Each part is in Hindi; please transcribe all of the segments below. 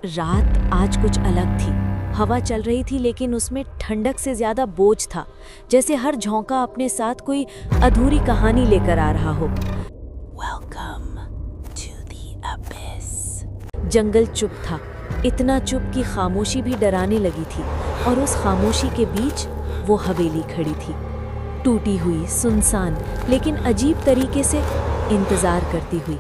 रात आज कुछ अलग थी। हवा चल रही थी लेकिन उसमें ठंडक से ज्यादा बोझ था, जैसे हर झोंका अपने साथ कोई अधूरी कहानी लेकर आ रहा हो। Welcome to the abyss. जंगल चुप था, इतना चुप कि खामोशी भी डराने लगी थी। और उस खामोशी के बीच वो हवेली खड़ी थी, टूटी हुई, सुनसान, लेकिन अजीब तरीके से इंतजार करती हुई।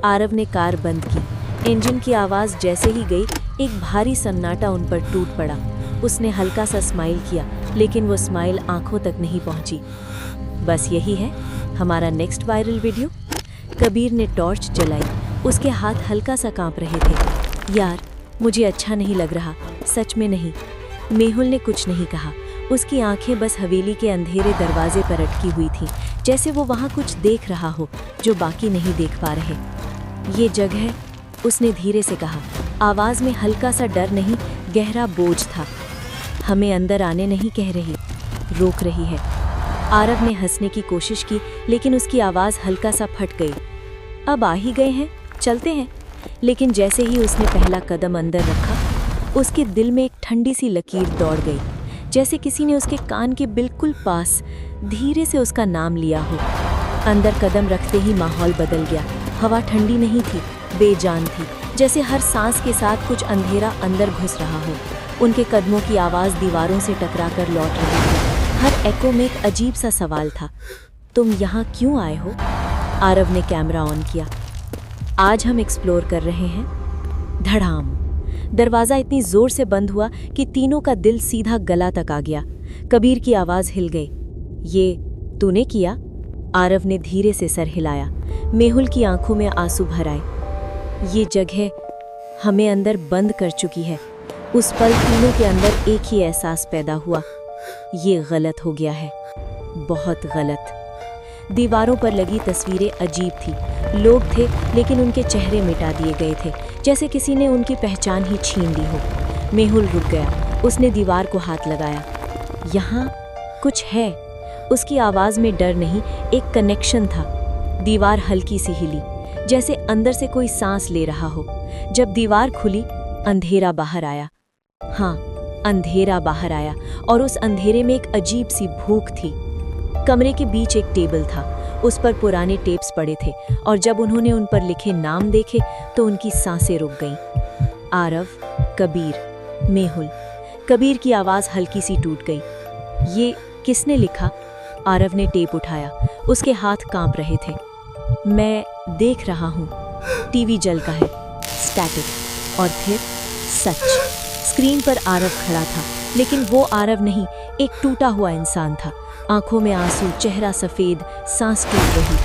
आरव ने कार बंद की। इंजन की आवाज़ जैसे ही गई, एक भारी सन्नाटा उन पर टूट पड़ा। उसने हल्का सा स्माइल किया, लेकिन वो स्माइल आंखों तक नहीं पहुंची। बस यही है हमारा नेक्स्ट वायरल वीडियो। कबीर ने टॉर्च जलाई, उसके हाथ हल्का सा कांप रहे थे। यार, मुझे अच्छा नहीं लग रहा, सच में नहीं। मेहुल ने कुछ नहीं कहा। उसकी आंखें बस हवेली के अंधेरे दरवाजे पर अटकी हुई थीं, जैसे वो वहाँ कुछ देख रहा हो जो बाकी नहीं देख पा रहे। ये जगह, उसने धीरे से कहा, आवाज़ में हल्का सा डर नहीं, गहरा बोझ था। हमें अंदर आने नहीं कह रही, रोक रही है। आरव ने हंसने की कोशिश की, लेकिन उसकी आवाज़ हल्का सा फट गई। अब आ ही गए हैं, चलते हैं। लेकिन जैसे ही उसने पहला कदम अंदर रखा, उसके दिल में एक ठंडी सी लकीर दौड़ गई, जैसे किसी ने उसके कान के बिल्कुल पास धीरे से उसका नाम लिया हो। अंदर कदम रखते ही माहौल बदल गया। हवा ठंडी नहीं थी, बेजान थी, जैसे हर सांस के साथ कुछ अंधेरा अंदर घुस रहा हो। उनके कदमों की आवाज़ दीवारों से टकराकर लौट रही थी। हर एको में एक अजीब सा सवाल था, तुम यहाँ क्यों आए हो? आरव ने कैमरा ऑन किया। आज हम एक्सप्लोर कर रहे हैं। धड़ाम। दरवाज़ा इतनी ज़ोर से बंद हुआ कि तीनों का दिल सीधा गला तक आ गया। कबीर की आवाज़ हिल गई। ये तूने किया? आरव ने धीरे से सर हिलाया। मेहुल की आंखों में आंसू भर आए। ये जगह हमें अंदर बंद कर चुकी है। उस पल तीनों के अंदर एक ही एहसास पैदा हुआ, ये गलत हो गया है, बहुत गलत। दीवारों पर लगी तस्वीरें अजीब थी। लोग थे, लेकिन उनके चेहरे मिटा दिए गए थे, जैसे किसी ने उनकी पहचान ही छीन ली हो। मेहुल रुक गया। उसने दीवार को हाथ लगाया। यहाँ कुछ है। उसकी आवाज़ में डर नहीं, एक कनेक्शन था। दीवार हल्की सी हिली, जैसे अंदर से कोई सांस ले रहा हो। जब दीवार खुली, अंधेरा बाहर आया। हाँ, अंधेरा बाहर आया, और उस अंधेरे में एक अजीब सी भूख थी। कमरे के बीच एक टेबल था, उस पर पुराने टेप्स पड़े थे, और जब उन्होंने उन पर लिखे नाम देखे तो उनकी सांसें रुक गईं। आरव, कबीर, मेहुल। कबीर की आवाज़ हल्की सी टूट गई। ये किसने लिखा? आरव ने टेप उठाया। उसके हाथ कांप रहे थे। मैं देख रहा हूँ। टीवी जल का है, स्टैटिक, और फिर सच। स्क्रीन पर आरव खड़ा था, लेकिन वो आरव नहीं, एक टूटा हुआ इंसान था। आंखों में आंसू, चेहरा सफ़ेद, सांस टूट रही।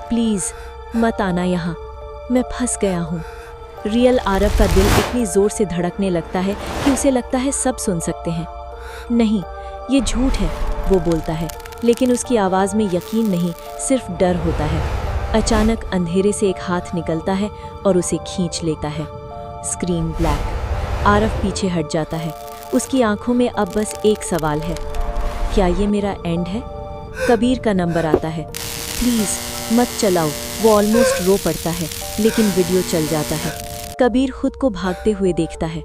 प्लीज़ मत आना यहाँ, मैं फंस गया हूँ। रियल आरव का दिल इतनी ज़ोर से धड़कने लगता है कि उसे लगता है सब सुन सकते हैं। नहीं, ये झूठ है, वो बोलता है, लेकिन उसकी आवाज़ में यकीन नहीं, सिर्फ डर होता है। अचानक अंधेरे से एक हाथ निकलता है और उसे खींच लेता है। Screen black. आरव पीछे हट जाता है। उसकी आंखों में अब बस एक सवाल है, क्या ये मेरा एंड है? कबीर का नंबर आता है। प्लीज़ मत चलाओ। वो ऑलमोस्ट रो पड़ता है, लेकिन वीडियो चल जाता है। कबीर खुद को भागते हुए देखता है।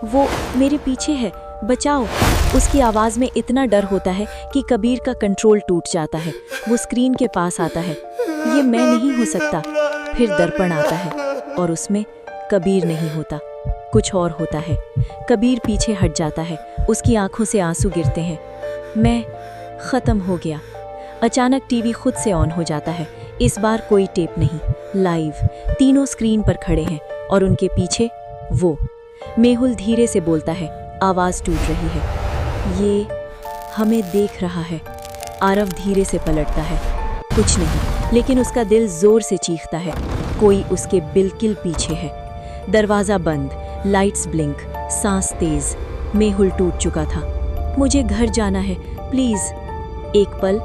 वो मेरे पीछे है, बचाओ। उसकी आवाज़ में इतना डर होता है कि कबीर का कंट्रोल टूट जाता है। वो स्क्रीन के पास आता है। ये मैं नहीं हो सकता। फिर दर्पण आता है, और उसमें कबीर नहीं होता, कुछ और होता है। कबीर पीछे हट जाता है। उसकी आंखों से आंसू गिरते हैं। मैं ख़त्म हो गया। अचानक टीवी खुद से ऑन हो जाता है। इस बार कोई टेप नहीं, लाइव। तीनों स्क्रीन पर खड़े हैं, और उनके पीछे वो। मेहुल धीरे से बोलता है, आवाज़ टूट रही है। ये हमें देख रहा है। आरव धीरे से पलटता है। कुछ नहीं, लेकिन उसका दिल जोर से चीखता है। कोई उसके बिल्कुल पीछे है। दरवाज़ा बंद, लाइट्स ब्लिंक, सांस तेज। मेहुल टूट चुका था। मुझे घर जाना है, प्लीज़। एक पल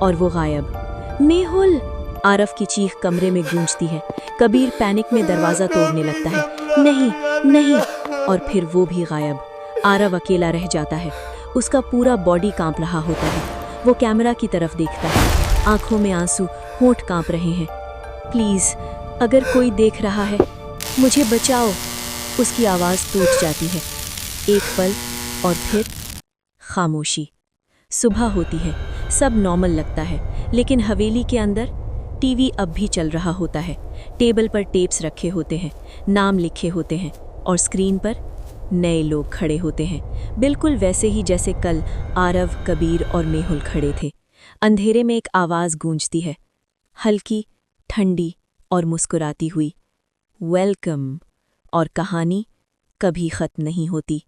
और वो गायब। मेहुल! आरव की चीख कमरे में गूंजती है। कबीर पैनिक में दरवाज़ा तोड़ने लगता है। नहीं, नहीं! और फिर वो भी गायब। आरव अकेला रह जाता है। उसका पूरा बॉडी कांप रहा होता है। वो कैमरा की तरफ देखता है। आंखों में आंसू, होंठ कांप रहे हैं। प्लीज़, अगर कोई देख रहा है, मुझे बचाओ। उसकी आवाज़ टूट जाती है। एक पल और फिर खामोशी। सुबह होती है, सब नॉर्मल लगता है, लेकिन हवेली के अंदर टीवी अब भी चल रहा होता है। टेबल पर टेप्स रखे होते हैं, नाम लिखे होते हैं और स्क्रीन पर नए लोग खड़े होते हैं, बिल्कुल वैसे ही जैसे कल आरव, कबीर और मेहुल खड़े थे। अंधेरे में एक आवाज़ गूंजती है, हल्की, ठंडी और मुस्कुराती हुई, वेलकम। और कहानी कभी ख़त्म नहीं होती।